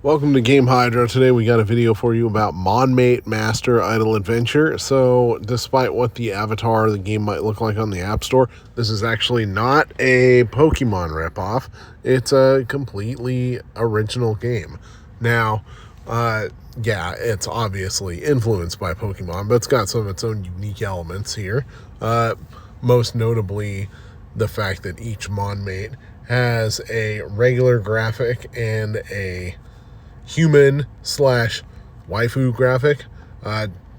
Welcome to Game Hydro. Today we got a video for you about Monmate Master Idle Adventure. So, despite what the avatar of the game might look like on the App Store, this is actually not a Pokemon ripoff. It's a completely original game. Now, yeah, it's obviously influenced by Pokemon, but it's got some of its own unique elements here. Most notably, the fact that each Monmate has a regular graphic and a human slash waifu graphic.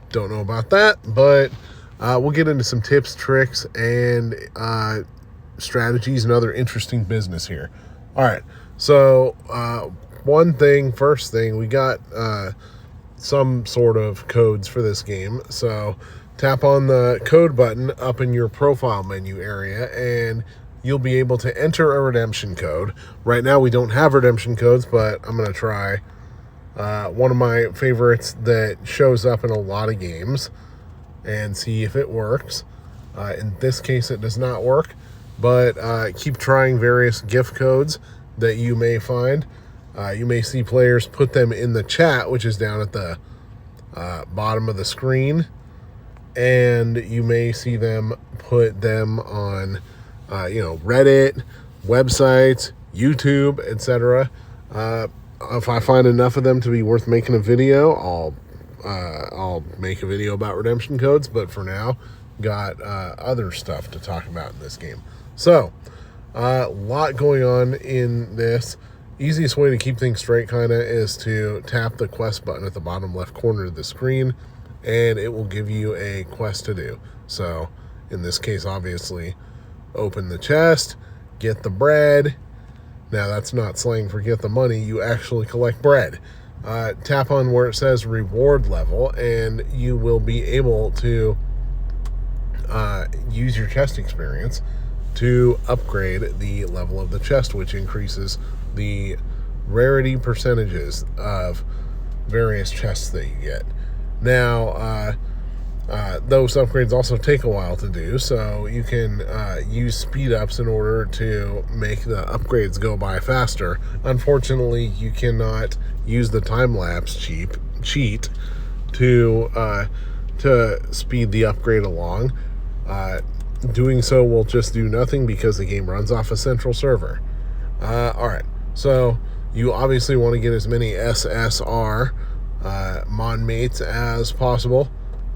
Don't know about that, but we'll get into some tips, tricks, and strategies and other interesting business here. All right, so first thing, we got some sort of codes for this game. So tap on the code button up in your profile menu area, and you'll be able to enter a redemption code. Right now, we don't have redemption codes, but I'm going to try one of my favorites that shows up in a lot of games and see if it works. In this case, it does not work, but keep trying various gift codes that you may find. You may see players put them in the chat, which is down at the bottom of the screen, and you may see them put them on Reddit, websites, YouTube, etc. If I find enough of them to be worth making a video, I'll make a video about redemption codes. But for now, got other stuff to talk about in this game. So, a lot going on in this. Easiest way to keep things straight, kind of, is to tap the quest button at the bottom left corner of the screen, and it will give you a quest to do. So, in this case, obviously, open the chest, get the bread. Now, that's not slang for get the money. You actually collect bread. Tap on where it says reward level, and you will be able to use your chest experience to upgrade the level of the chest, which increases the rarity percentages of various chests that you get. Now, those upgrades also take a while to do, so you can use speed ups in order to make the upgrades go by faster. Unfortunately, you cannot use the time lapse cheat to speed the upgrade along. Doing so will just do nothing because the game runs off a central server. All right, so you obviously want to get as many SSR Monmates as possible.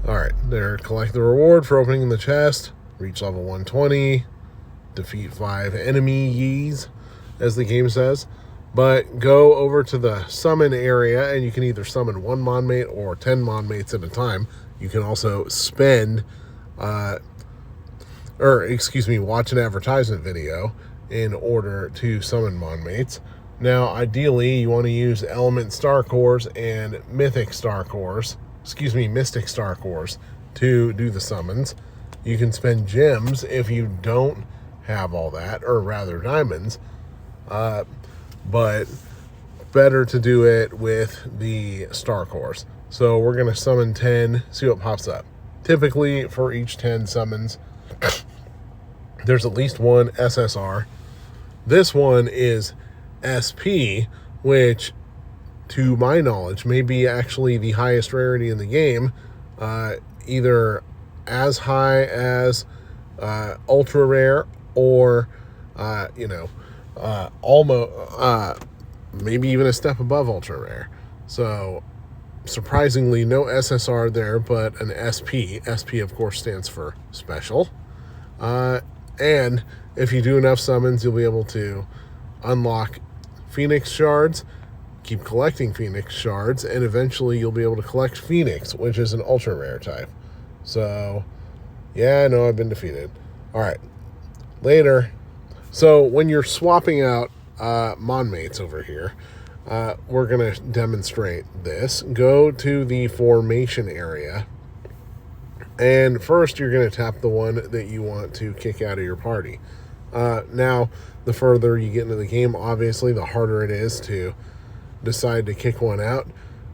Alright, there, collect the reward for opening the chest, reach level 120, defeat 5 enemies, as the game says. But go over to the summon area, and you can either summon 1 Monmate or 10 Monmates at a time. You can also watch an advertisement video in order to summon Monmates. Now, ideally, you want to use element starcores and mystic starcores to do the summons. You can spend gems if you don't have all that, or rather diamonds, but better to do it with the starcores. So we're going to summon 10, see what pops up. Typically, for each 10 summons, there's at least one SSR. This one is SP, which, to my knowledge, may be actually the highest rarity in the game, either as high as ultra rare or almost maybe even a step above ultra rare. So surprisingly, no SSR there, but an SP. SP, of course, stands for special. And if you do enough summons, you'll be able to unlock Phoenix shards, keep collecting Phoenix shards, and eventually you'll be able to collect Phoenix, which is an ultra rare type. So, yeah, I know I've been defeated. All right, later. So when you're swapping out Monmates over here, we're going to demonstrate this. Go to the formation area, and first you're going to tap the one that you want to kick out of your party. Now, the further you get into the game, obviously, the harder it is to decide to kick one out.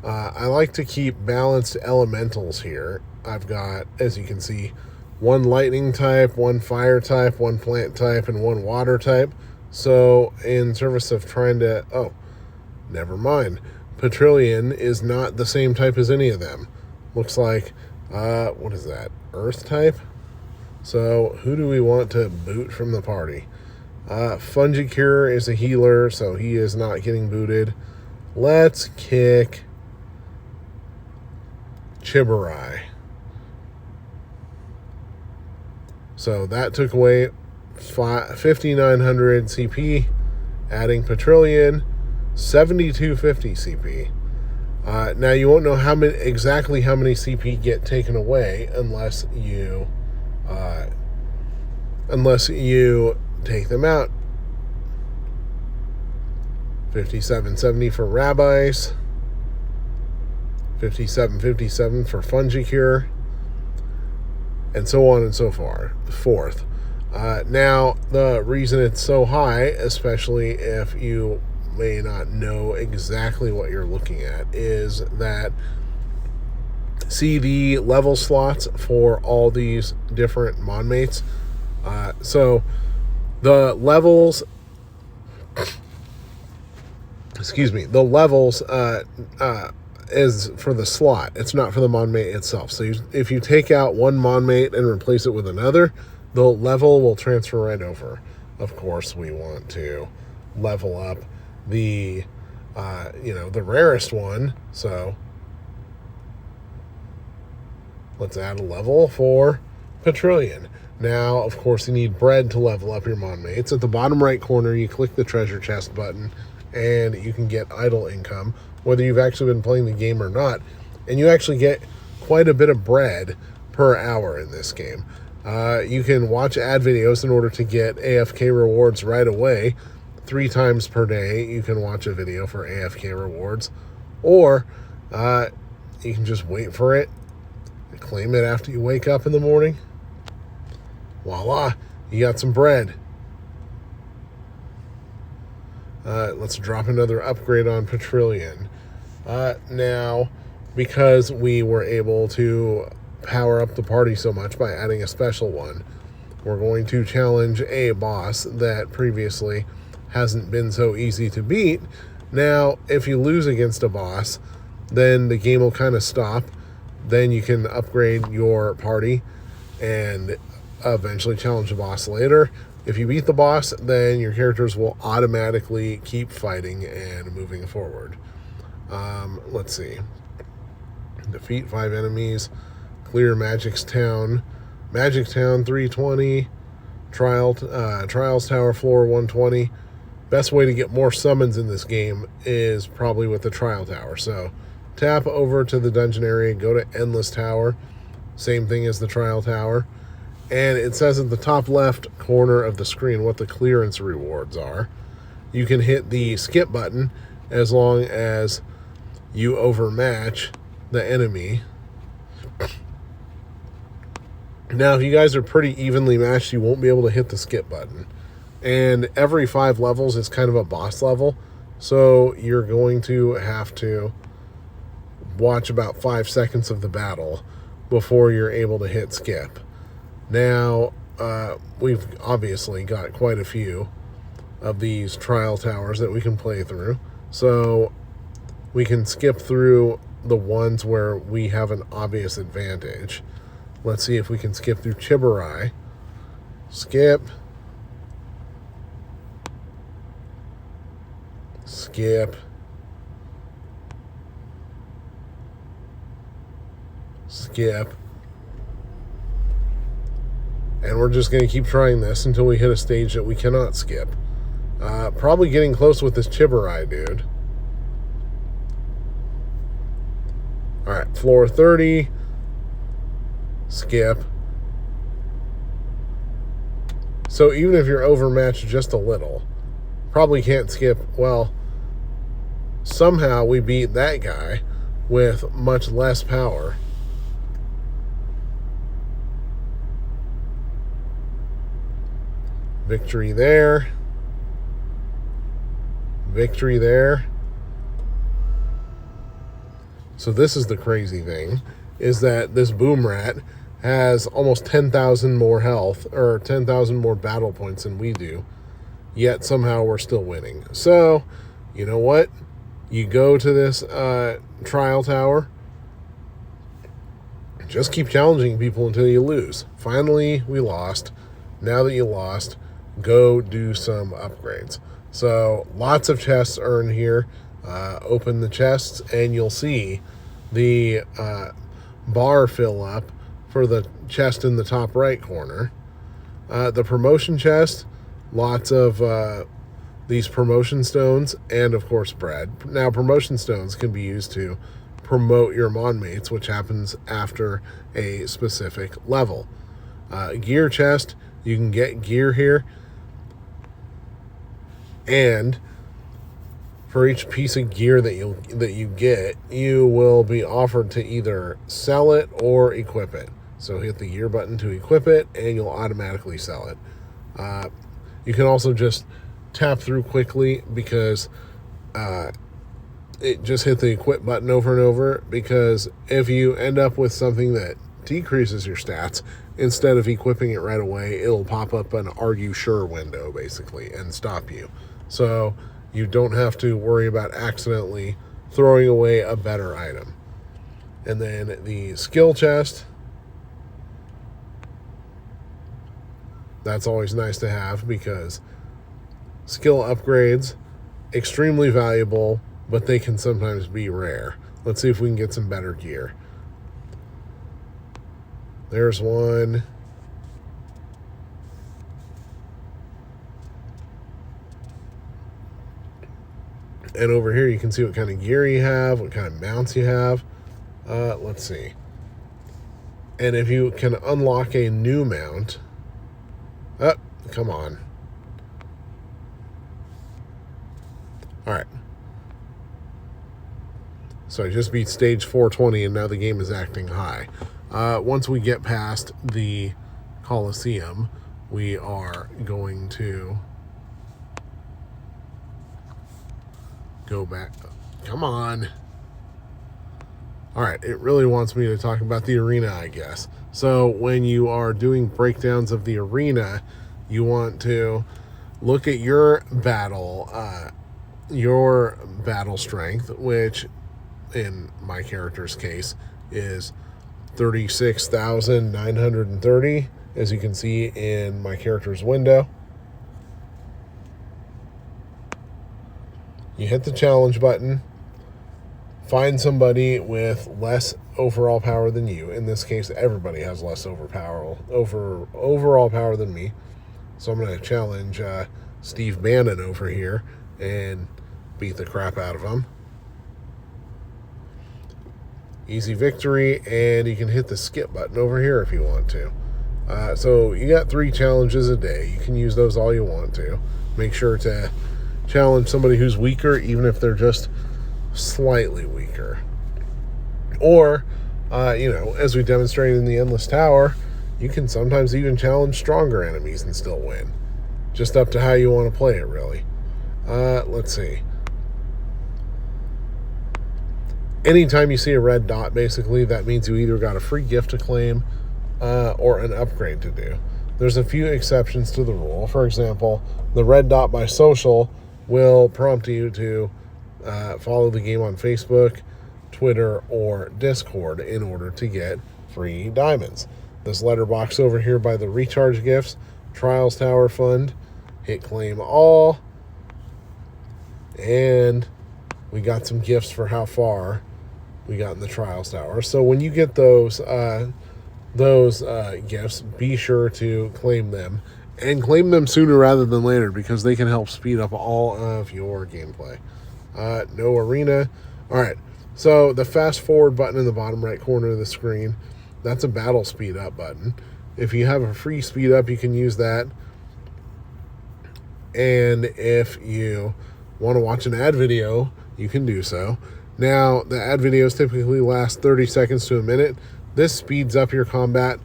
I like to keep balanced elementals here. I've got, as you can see, 1 lightning type, 1 fire type, 1 plant type, and 1 water type. So in service of trying to, never mind. Petrillion is not the same type as any of them. Looks like, what is that? Earth type? So who do we want to boot from the party? Fungicure is a healer, so he is not getting booted. Let's kick Chiburai. So that took away 5,900 CP, adding Petrillion, 7,250 CP. Now you won't know exactly how many CP get taken away unless you take them out. 5770 for Rabbis, 5757 for Fungicure, and so on and so forth. Now, the reason it's so high, especially if you may not know exactly what you're looking at, is that see the level slots for all these different Monmates. So the levels, the levels is for the slot. It's not for the Monmate itself. So if you take out one Monmate and replace it with another, the level will transfer right over. Of course, we want to level up the the rarest one. So let's add a level for Petrillion. Now, of course, you need bread to level up your Monmates. At the bottom right corner, you click the treasure chest button, and you can get idle income, whether you've actually been playing the game or not. And you actually get quite a bit of bread per hour in this game. You can watch ad videos in order to get AFK rewards right away. 3 times per day, you can watch a video for AFK rewards. Or you can just wait for it, claim it after you wake up in the morning. Voila, you got some bread. Let's drop another upgrade on Petrillion. Now, because we were able to power up the party so much by adding a special one, we're going to challenge a boss that previously hasn't been so easy to beat. Now, if you lose against a boss, then the game will kind of stop. Then you can upgrade your party and eventually challenge the boss later. If you beat the boss, then your characters will automatically keep fighting and moving forward. Let's see. Defeat 5 enemies. Clear Magic Town 320. Trials Tower floor 120. Best way to get more summons in this game is probably with the Trial Tower. So tap over to the dungeon area, go to Endless Tower. Same thing as the Trial Tower. And it says at the top left corner of the screen what the clearance rewards are. You can hit the skip button as long as you overmatch the enemy. Now, if you guys are pretty evenly matched, you won't be able to hit the skip button. And every 5 levels is kind of a boss level. So you're going to have to watch about 5 seconds of the battle before you're able to hit skip. Now, we've obviously got quite a few of these trial towers that we can play through. So we can skip through the ones where we have an obvious advantage. Let's see if we can skip through Chiburai. Skip. Skip. Skip. And we're just going to keep trying this until we hit a stage that we cannot skip. Probably getting close with this Chiburai dude. Alright, floor 30. Skip. So even if you're overmatched just a little, probably can't skip. Well, somehow we beat that guy with much less power. Victory there. Victory there. So this is the crazy thing, is that this boom rat has almost 10,000 more health, or 10,000 more battle points than we do, yet somehow we're still winning. So, you know what? You go to this trial tower. Just keep challenging people until you lose. Finally, we lost. Now that you lost, go do some upgrades. So lots of chests are in here. Open the chests and you'll see the bar fill up for the chest in the top right corner. The promotion chest, lots of these promotion stones and, of course, bread. Now, promotion stones can be used to promote your Monmates, which happens after a specific level. Gear chest, you can get gear here. And for each piece of gear that you get, you will be offered to either sell it or equip it. So hit the gear button to equip it, and you'll automatically sell it. You can also just tap through quickly because it just hit the equip button over and over, because if you end up with something that decreases your stats, instead of equipping it right away, it'll pop up an "Are you sure?" window basically and stop you. So you don't have to worry about accidentally throwing away a better item. And then the skill chest, that's always nice to have because skill upgrades, extremely valuable, but they can sometimes be rare. Let's see if we can get some better gear. There's one. And over here you can see what kind of gear you have, what kind of mounts you have. Let's see. And if you can unlock a new mount. Oh, come on. All right. So I just beat stage 420 and now the game is acting high. Once we get past the Coliseum, we are going to go back. Come on. All right, it really wants me to talk about the arena, I guess. So when you are doing breakdowns of the arena, you want to look at your battle strength, which in my character's case is 36,930, as you can see in my character's window. You hit the challenge button, find somebody with less overall power than you. In this case, everybody has less overall power than me. So I'm going to challenge Steve Bannon over here and beat the crap out of him. Easy victory, and you can hit the skip button over here if you want to. So you got 3 challenges a day. You can use those all you want to. Make sure to challenge somebody who's weaker, even if they're just slightly weaker. Or, as we demonstrated in the Endless Tower, you can sometimes even challenge stronger enemies and still win. Just up to how you want to play it, really. Let's see. Anytime you see a red dot, basically, that means you either got a free gift to claim or an upgrade to do. There's a few exceptions to the rule. For example, the red dot by social will prompt you to follow the game on Facebook, Twitter, or Discord in order to get free diamonds. This letterbox over here by the recharge gifts, Trials Tower Fund, hit claim all, and we got some gifts for how far we got in the Trials Tower. So when you get those gifts, be sure to claim them, and claim them sooner rather than later because they can help speed up all of your gameplay. No arena. All right, so the fast forward button in the bottom right corner of the screen, that's a battle speed up button. If you have a free speed up, you can use that. And if you want to watch an ad video, you can do so. Now, the ad videos typically last 30 seconds to a minute. This speeds up your combat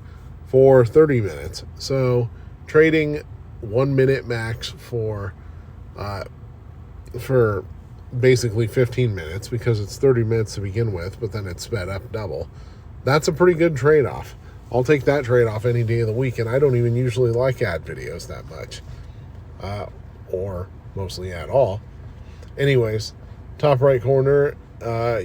for 30 minutes. So trading 1 minute max for basically 15 minutes, because it's 30 minutes to begin with, but then it's sped up double. That's a pretty good trade-off. I'll take that trade-off any day of the week, and I don't even usually like ad videos that much, or mostly at all. Anyways, top right corner,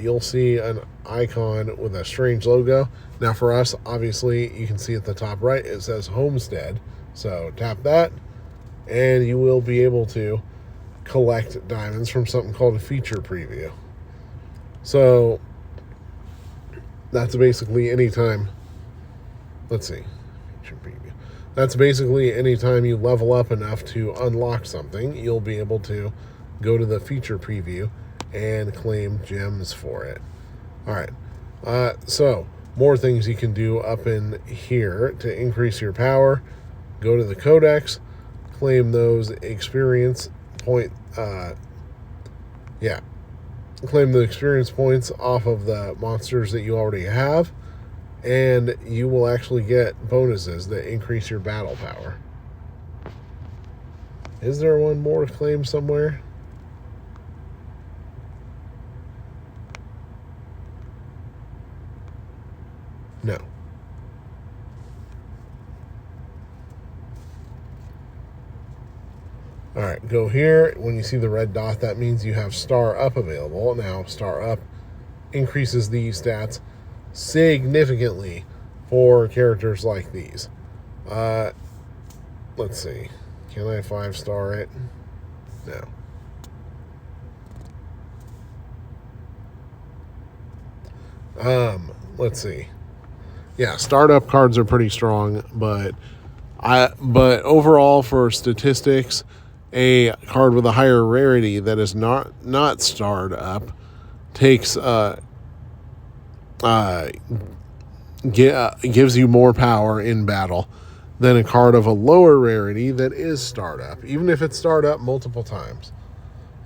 you'll see an icon with a strange logo. Now for us, obviously, you can see at the top right, it says Homestead. So tap that, and you will be able to collect diamonds from something called a feature preview. So that's basically anytime, let's see, feature preview. That's basically anytime you level up enough to unlock something, you'll be able to go to the feature preview and claim gems for it. All right, so more things you can do up in here to increase your power. Go to the codex, claim those experience point, claim the experience points off of the monsters that you already have, and you will actually get bonuses that increase your battle power. Is there one more to claim somewhere? No. All right, go here. When you see the red dot, that means you have Star Up available. Now, Star Up increases the stats significantly for characters like these. Let's see. Can I 5-star it? No. Let's see. Yeah, startup cards are pretty strong, but overall for statistics, a card with a higher rarity that is not starred up takes gives you more power in battle than a card of a lower rarity that is starred up, even if it's starred up multiple times.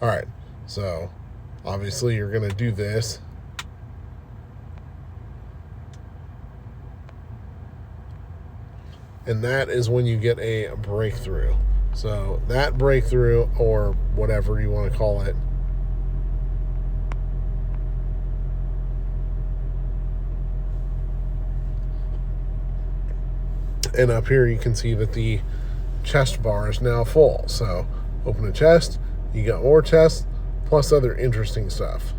All right, so obviously you're going to do this. And that is when you get a breakthrough. So that breakthrough, or whatever you want to call it, and up here you can see that the chest bar is now full. So open a chest, you got more chests, plus other interesting stuff.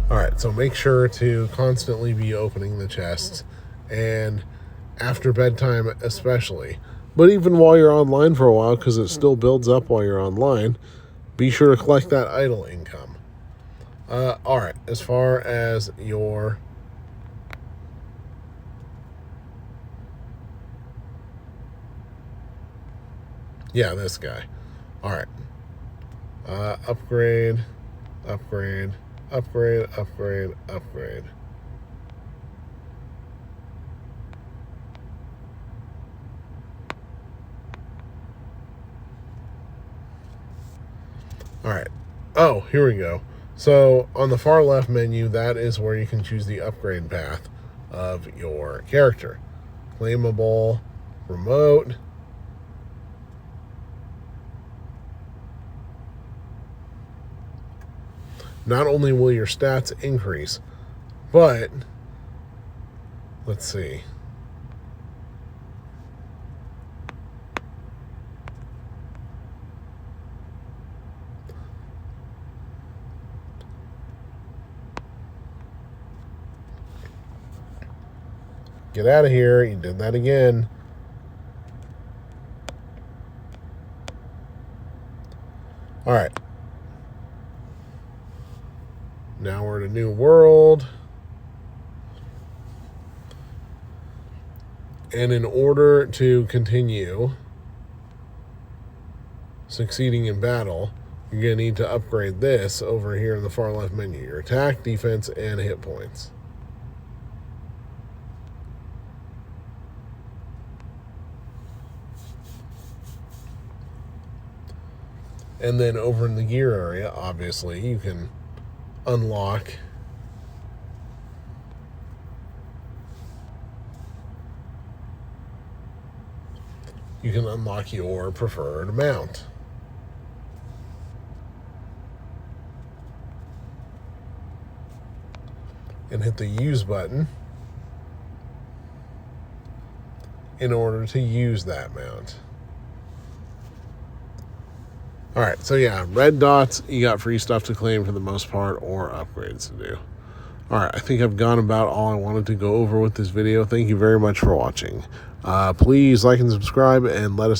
All right, so make sure to constantly be opening the chests, and after bedtime especially. But even while you're online for a while, because it still builds up while you're online, be sure to collect that idle income. All right, as far as your... Yeah, this guy. All right. Upgrade, upgrade, upgrade, upgrade, upgrade. All right. Oh, here we go. So on the far left menu, that is where you can choose the upgrade path of your character. Claimable, remote. Not only will your stats increase, but let's see. Get out of here. You did that again. All right. Now we're in a new world. And in order to continue succeeding in battle, you're going to need to upgrade this over here in the far left menu. Your attack, defense, and hit points. And then over in the gear area, obviously, you can unlock your preferred mount. and hit the use button in order to use that mount. All right, so yeah, red dots, you got free stuff to claim for the most part, or upgrades to do. All right, I think I've gone about all I wanted to go over with this video. Thank you very much for watching. Please like and subscribe, and let us